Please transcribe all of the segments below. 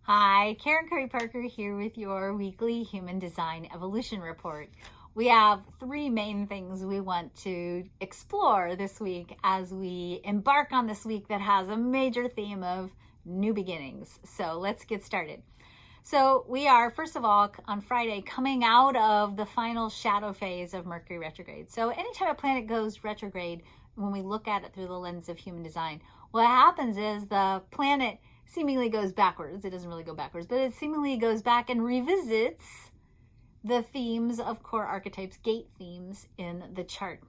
Hi, Karen Curry Parker here with your weekly Human Design Evolution Report. We have three main things we want to explore this week as we embark on this week that has a major theme of new beginnings. So let's get started. So we are, first of all, on Friday, coming out of the final shadow phase of Mercury retrograde. So anytime a planet goes retrograde, when we look at it through the lens of human design, what happens is the planet seemingly goes backwards. It doesn't really go backwards, but it seemingly goes back and revisits the themes of core archetypes, gate themes in the chart.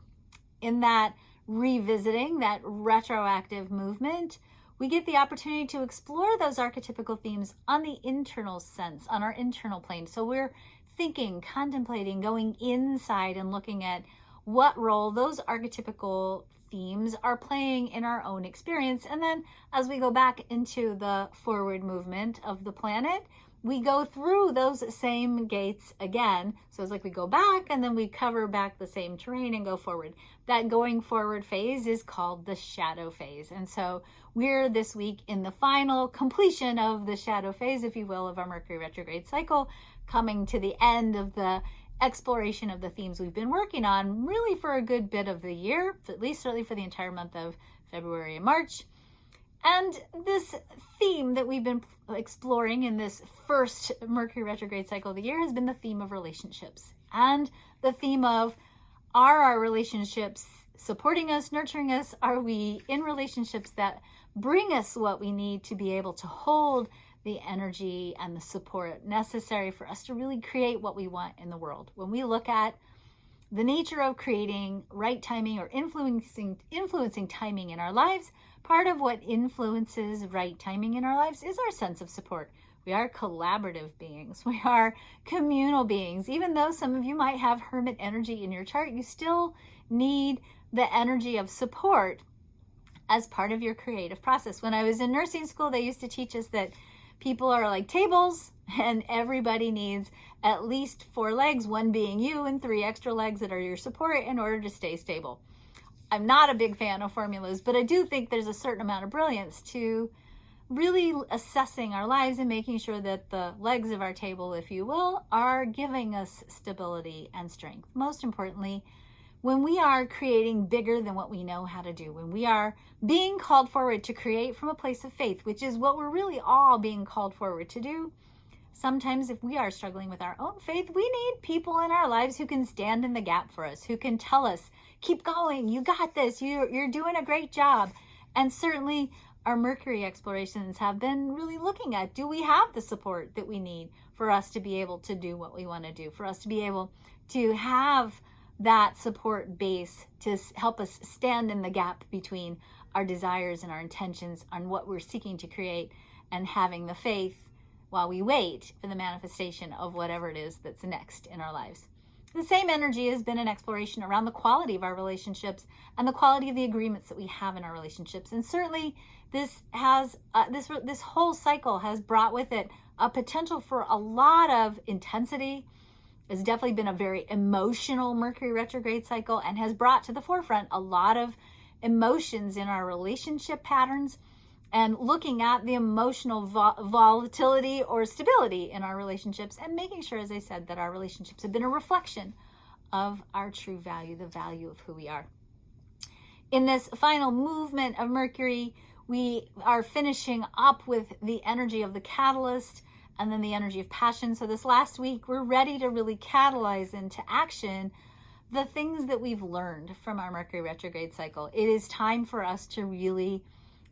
In that revisiting, that retroactive movement, we get the opportunity to explore those archetypical themes on the internal sense, on our internal plane. So we're thinking, contemplating, going inside and looking at what role those archetypical themes are playing in our own experience. And then as we go back into the forward movement of the planet, we go through those same gates again. So it's like we go back and then we cover back the same terrain and go forward. That going forward phase is called the shadow phase. And so we're this week in the final completion of the shadow phase, if you will, of our Mercury retrograde cycle, coming to the end of the exploration of the themes we've been working on really for a good bit of the year, at least certainly for the entire month of February and March. And this theme that we've been exploring in this first Mercury retrograde cycle of the year has been the theme of relationships and the theme of, are our relationships supporting us, nurturing us? Are we in relationships that bring us what we need to be able to hold the energy and the support necessary for us to really create what we want in the world? When we look at the nature of creating right timing or influencing timing in our lives, part of what influences right timing in our lives is our sense of support. We are collaborative beings. We are communal beings. Even though some of you might have hermit energy in your chart, you still need the energy of support as part of your creative process. When I was in nursing school, they used to teach us that people are like tables and everybody needs at least 4 legs, one being you and 3 extra legs that are your support in order to stay stable. I'm not a big fan of formulas, but I do think there's a certain amount of brilliance to really assessing our lives and making sure that the legs of our table, if you will, are giving us stability and strength. Most importantly, when we are creating bigger than what we know how to do, when we are being called forward to create from a place of faith, which is what we're really all being called forward to do, sometimes if we are struggling with our own faith, we need people in our lives who can stand in the gap for us, who can tell us, keep going, you got this, you're doing a great job. And certainly our Mercury explorations have been really looking at, do we have the support that we need for us to be able to do what we want to do, for us to be able to have that support base to help us stand in the gap between our desires and our intentions on what we're seeking to create, and having the faith while we wait for the manifestation of whatever it is that's next in our lives. The same energy has been an exploration around the quality of our relationships and the quality of the agreements that we have in our relationships. And certainly this has this whole cycle has brought with it a potential for a lot of intensity. It's definitely been a very emotional Mercury retrograde cycle and has brought to the forefront a lot of emotions in our relationship patterns and looking at the emotional volatility or stability in our relationships and making sure, as I said, that our relationships have been a reflection of our true value, the value of who we are. In this final movement of Mercury, we are finishing up with the energy of the catalyst and then the energy of passion. So this last week, we're ready to really catalyze into action the things that we've learned from our Mercury retrograde cycle. It is time for us to really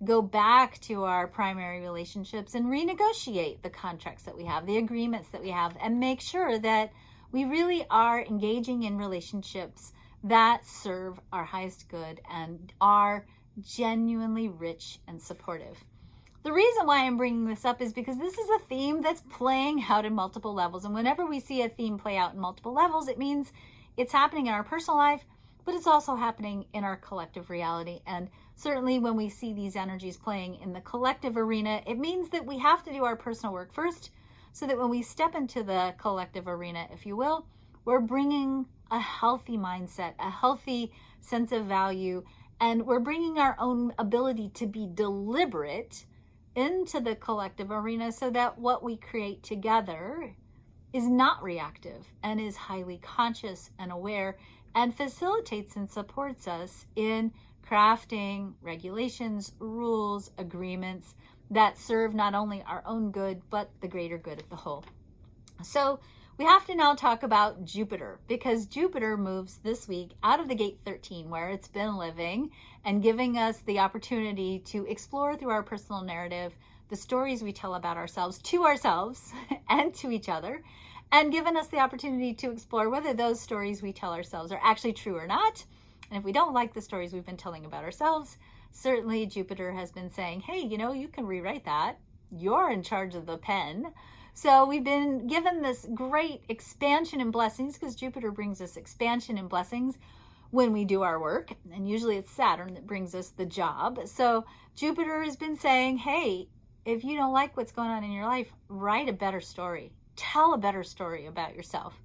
go back to our primary relationships and renegotiate the contracts that we have, the agreements that we have, and make sure that we really are engaging in relationships that serve our highest good and are genuinely rich and supportive. The reason why I'm bringing this up is because this is a theme that's playing out in multiple levels. And whenever we see a theme play out in multiple levels, it means it's happening in our personal life, but it's also happening in our collective reality. And certainly when we see these energies playing in the collective arena, it means that we have to do our personal work first, so that when we step into the collective arena, if you will, we're bringing a healthy mindset, a healthy sense of value, and we're bringing our own ability to be deliberate into the collective arena so that what we create together is not reactive and is highly conscious and aware and facilitates and supports us in crafting regulations, rules, agreements that serve not only our own good, but the greater good of the whole. So we have to now talk about Jupiter, because Jupiter moves this week out of the gate 13, where it's been living and giving us the opportunity to explore through our personal narrative the stories we tell about ourselves to ourselves and to each other, and given us the opportunity to explore whether those stories we tell ourselves are actually true or not. And if we don't like the stories we've been telling about ourselves, certainly Jupiter has been saying, hey, you can rewrite that. You're in charge of the pen. So we've been given this great expansion and blessings, because Jupiter brings us expansion and blessings when we do our work. And usually it's Saturn that brings us the job. So Jupiter has been saying, hey, if you don't like what's going on in your life, write a better story. Tell a better story about yourself.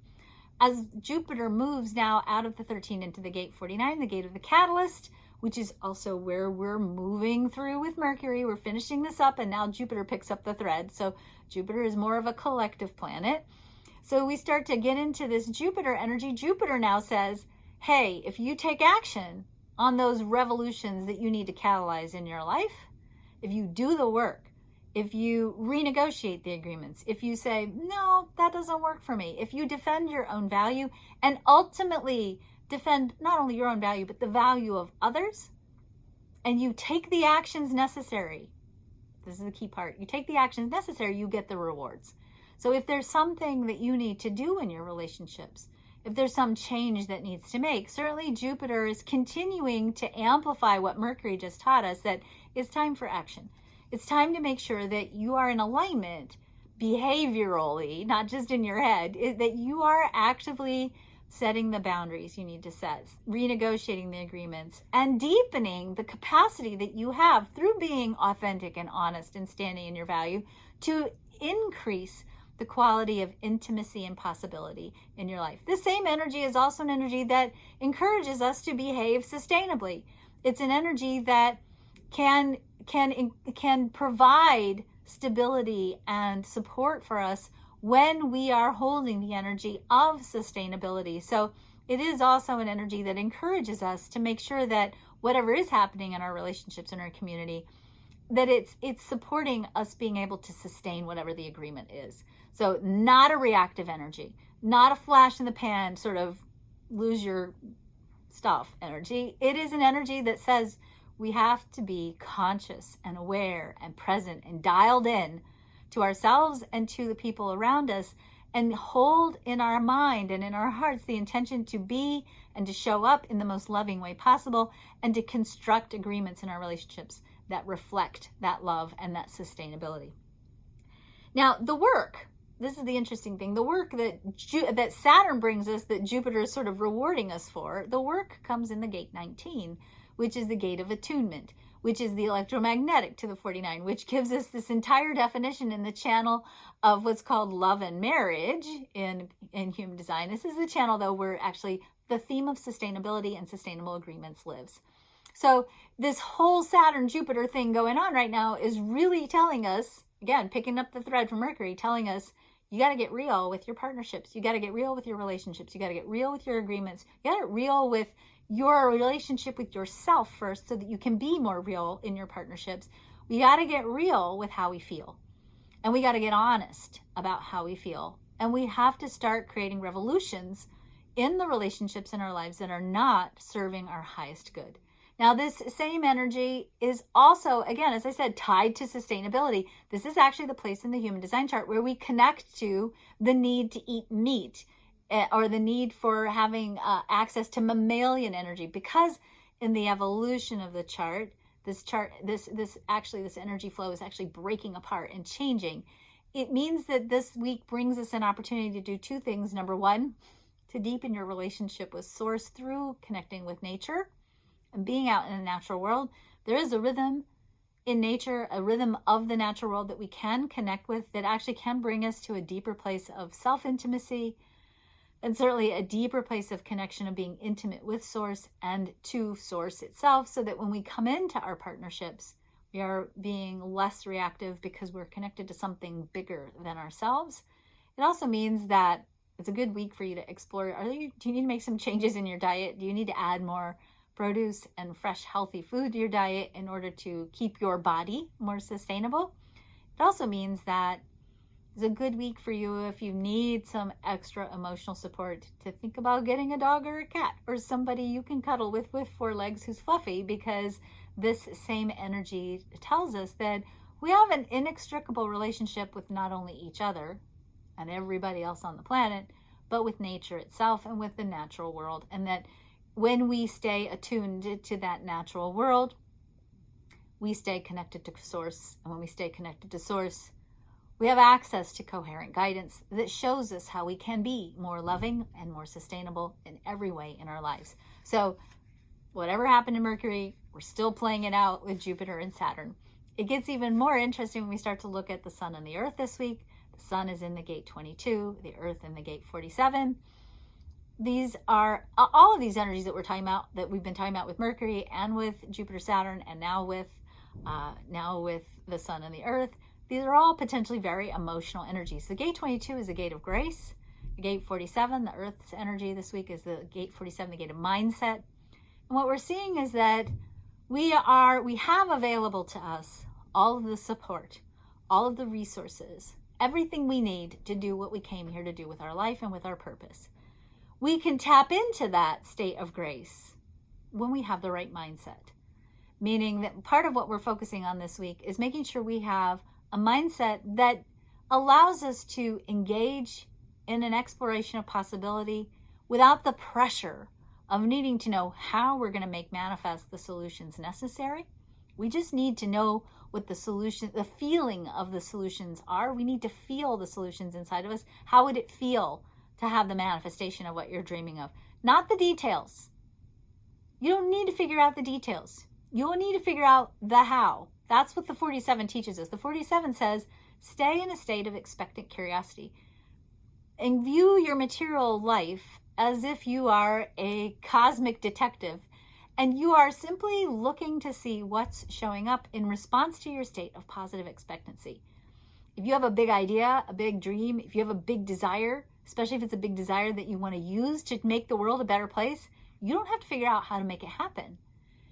As Jupiter moves now out of the 13 into the gate 49, the gate of the catalyst, which is also where we're moving through with Mercury. We're finishing this up, and now Jupiter picks up the thread. So Jupiter is more of a collective planet. So we start to get into this Jupiter energy. Jupiter now says, hey, if you take action on those revolutions that you need to catalyze in your life, if you do the work, if you renegotiate the agreements, if you say, no, that doesn't work for me, if you defend your own value and ultimately defend not only your own value, but the value of others, and you take the actions necessary, this is the key part, you take the actions necessary, you get the rewards. So if there's something that you need to do in your relationships, if there's some change that needs to make, certainly Jupiter is continuing to amplify what Mercury just taught us, that it's time for action. It's time to make sure that you are in alignment behaviorally, not just in your head, that you are actively setting the boundaries you need to set, renegotiating the agreements, and deepening the capacity that you have through being authentic and honest and standing in your value to increase the quality of intimacy and possibility in your life. This same energy is also an energy that encourages us to behave sustainably. It's an energy that can provide stability and support for us when we are holding the energy of sustainability. So it is also an energy that encourages us to make sure that whatever is happening in our relationships in our community, that it's supporting us being able to sustain whatever the agreement is. So not a reactive energy, not a flash in the pan, sort of lose your stuff energy. It is an energy that says we have to be conscious and aware and present and dialed in to ourselves and to the people around us, and hold in our mind and in our hearts the intention to be and to show up in the most loving way possible, and to construct agreements in our relationships that reflect that love and that sustainability. Now, the work, this is the interesting thing, the work that Saturn brings us, that Jupiter is sort of rewarding us for, the work comes in the gate 19, which is the gate of attunement, which is the electromagnetic to the 49, which gives us this entire definition in the channel of what's called love and marriage in human design. This is the channel, though, where actually the theme of sustainability and sustainable agreements lives. So this whole Saturn-Jupiter thing going on right now is really telling us, again, picking up the thread from Mercury, telling us you got to get real with your partnerships. You got to get real with your relationships. You got to get real with your agreements. You got to get real with your relationship with yourself first, so that you can be more real in your partnerships. We got to get real with how we feel, and we got to get honest about how we feel, and we have to start creating revolutions in the relationships in our lives that are not serving our highest good. Now, this same energy is also, again, as I said, tied to sustainability. This is actually the place in the human design chart where we connect to the need to eat meat, or the need for having access to mammalian energy, because in the evolution of the chart, this energy flow is actually breaking apart and changing. It means that this week brings us an opportunity to do two things. Number one, to deepen your relationship with Source through connecting with nature and being out in the natural world. There is a rhythm in nature, a rhythm of the natural world that we can connect with, that actually can bring us to a deeper place of self-intimacy, and certainly a deeper place of connection, of being intimate with Source and to Source itself, so that when we come into our partnerships, We are being less reactive because we're connected to something bigger than ourselves. It also means that it's a good week for you to explore. Do you need to make some changes in your diet? Do you need to add more produce and fresh, healthy food to your diet in order to keep your body more sustainable? It also means that it's a good week for you if you need some extra emotional support to think about getting a dog or a cat or somebody you can cuddle with 4 legs who's fluffy, because this same energy tells us that we have an inextricable relationship with not only each other and everybody else on the planet, but with nature itself and with the natural world. And that when we stay attuned to that natural world, we stay connected to source. And when we stay connected to source, we have access to coherent guidance that shows us how we can be more loving and more sustainable in every way in our lives. So whatever happened to Mercury, we're still playing it out with Jupiter and Saturn. It gets even more interesting when we start to look at the Sun and the Earth this week. The Sun is in the gate 22, the Earth in the gate 47. These are all of these energies that we're talking about, that we've been talking about with Mercury and with Jupiter, Saturn, and now with the Sun and the Earth. These are all potentially very emotional energies. The gate 22 is the gate of grace. The gate 47, the Earth's energy this week, is the gate 47, the gate of mindset. And what we're seeing is that we have available to us all of the support, all of the resources, everything we need to do what we came here to do with our life and with our purpose. We can tap into that state of grace when we have the right mindset. Meaning that part of what we're focusing on this week is making sure we have a mindset that allows us to engage in an exploration of possibility without the pressure of needing to know how we're going to make manifest the solutions necessary. We just need to know what the feeling of the solutions are. We need to feel the solutions inside of us. How would it feel to have the manifestation of what you're dreaming of? Not the details. You don't need to figure out the details. You'll need to figure out the how. That's what the 47 teaches us. The 47 says, stay in a state of expectant curiosity and view your material life as if you are a cosmic detective and you are simply looking to see what's showing up in response to your state of positive expectancy. If you have a big idea, a big dream, if you have a big desire, especially if it's a big desire that you want to use to make the world a better place, you don't have to figure out how to make it happen.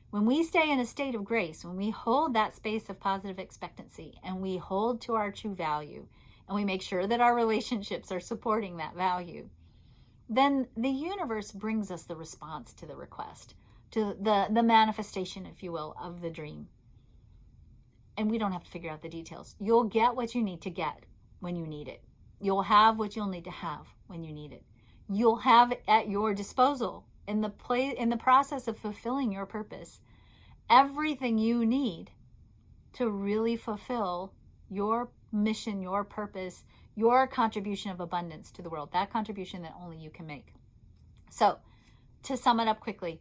When we stay in a state of grace, when we hold that space of positive expectancy and we hold to our true value and we make sure that our relationships are supporting that value, then the universe brings us the response to the request, to the manifestation, if you will, of the dream. And we don't have to figure out the details. You'll get what you need to get when you need it. You'll have what you'll need to have when you need it. You'll have it at your disposal in the process of fulfilling your purpose, everything you need to really fulfill your mission, your purpose, your contribution of abundance to the world, that contribution that only you can make. So, to sum it up quickly,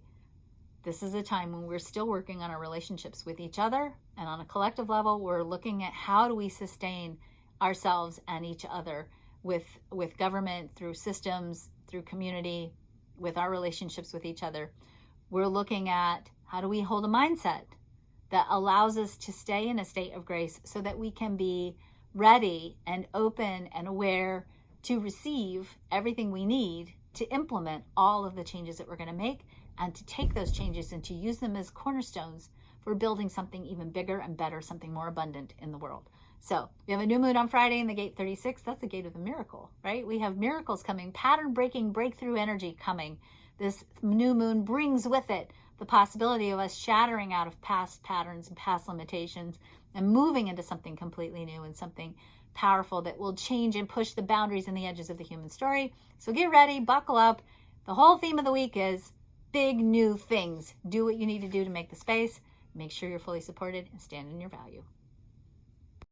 this is a time when we're still working on our relationships with each other, and on a collective level, we're looking at how do we sustain ourselves and each other with government, through systems, through community, with our relationships with each other. We're looking at how do we hold a mindset that allows us to stay in a state of grace so that we can be ready and open and aware to receive everything we need to implement all of the changes that we're going to make, and to take those changes and to use them as cornerstones for building something even bigger and better, something more abundant in the world. So we have a new moon on Friday in the gate 36. That's the gate of the miracle, right? We have miracles coming, pattern breaking, breakthrough energy coming. This new moon brings with it the possibility of us shattering out of past patterns and past limitations and moving into something completely new and something powerful that will change and push the boundaries and the edges of the human story. So get ready, buckle up. The whole theme of the week is big new things. Do what you need to do to make the space. Make sure you're fully supported and stand in your value.